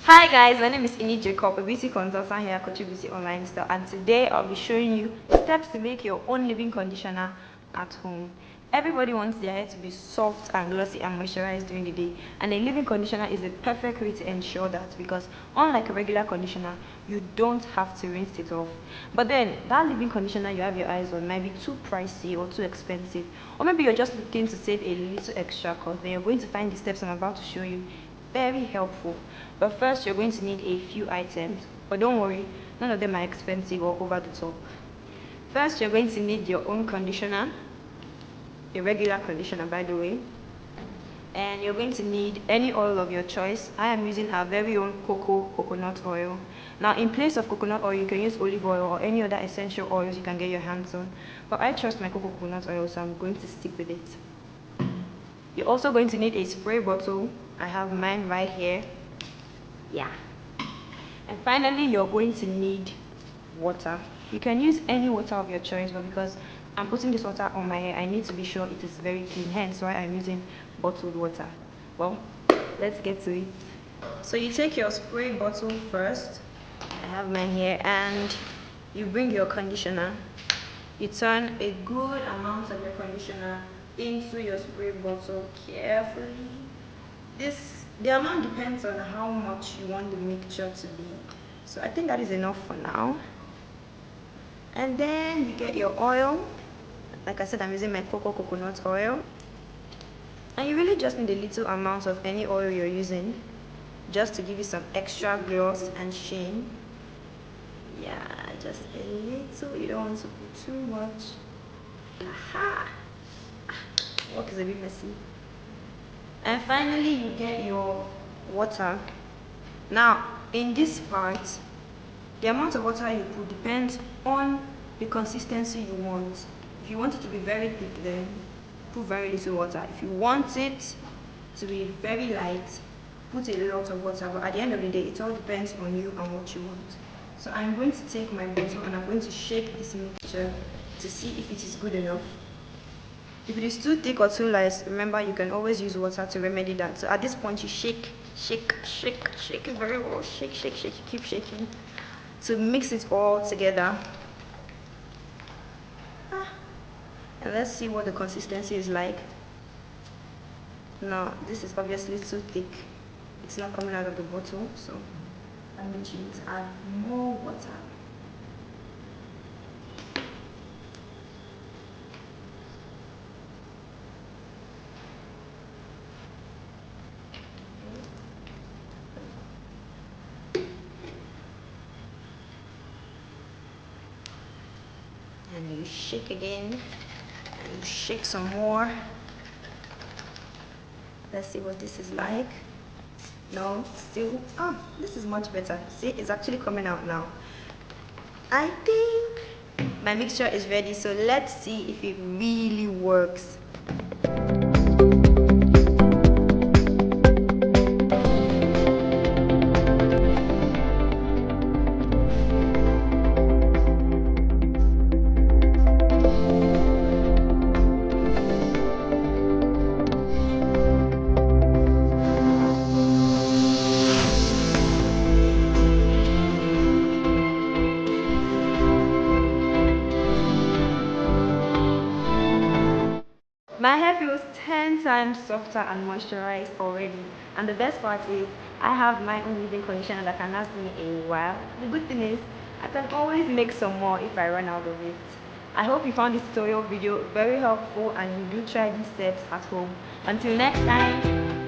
Hi guys, my name is Jacob, a beauty consultant here at Cocci Beauty Online Store, and today I'll be showing you steps to make your own leave-in conditioner at home. Everybody wants their hair to be soft and glossy and moisturized during the day, and a leave-in conditioner is the perfect way to ensure that, because unlike a regular conditioner, you don't have to rinse it off. But then that leave-in conditioner you have your eyes on might be too pricey or too expensive, or maybe you're just looking to save a little extra cost. Then you're going to find the steps I'm about to show you very helpful. But first, you're going to need a few items, but don't worry, none of them are expensive or over the top. First, you're going to need your own conditioner, a regular conditioner by the way, and you're going to need any oil of your choice. I am using our very own coconut oil. Now, in place of coconut oil, you can use olive oil or any other essential oils you can get your hands on, but I trust my coconut oil, so I'm going to stick with it. You're also going to need a spray bottle. I have mine right here. Yeah. And finally, you're going to need water. You can use any water of your choice, but because I'm putting this water on my hair, I need to be sure it is very clean, hence why I'm using bottled water. Well, let's get to it. So you take your spray bottle first. I have mine here, and you bring your conditioner. You turn a good amount of your conditioner into your spray bottle carefully. The amount depends on how much you want the mixture to be. So I think that is enough for now. And then you get your oil. Like I said, I'm using my coconut oil. And you really just need a little amount of any oil you're using, just to give you some extra gloss and sheen. Yeah, just a little. You don't want to put too much. Aha! Work is a bit messy. And finally, you get your water. Now, in this part, the amount of water you put depends on the consistency you want. If you want it to be very thick, then put very little water. If you want it to be very light, put a lot of water. But at the end of the day, it all depends on you and what you want. So I'm going to take my bottle and I'm going to shake this mixture to see if it is good enough. If it is too thick or too light, remember you can always use water to remedy that. So at this point, you shake it very well. Shake, keep shaking to mix it all together. And let's see what the consistency is like. Now, this is obviously too thick. It's not coming out of the bottle, so I'm going to add more water. And you shake again, and you shake some more. Let's see what this is like. No, still, this is much better. See, it's actually coming out now. I think my mixture is ready, so let's see if it really works. My hair feels 10 times softer and moisturized already. And the best part is, I have my own leave-in conditioner that can last me a while. The good thing is, I can always make some more if I run out of it. I hope you found this tutorial video very helpful and you do try these steps at home. Until next time.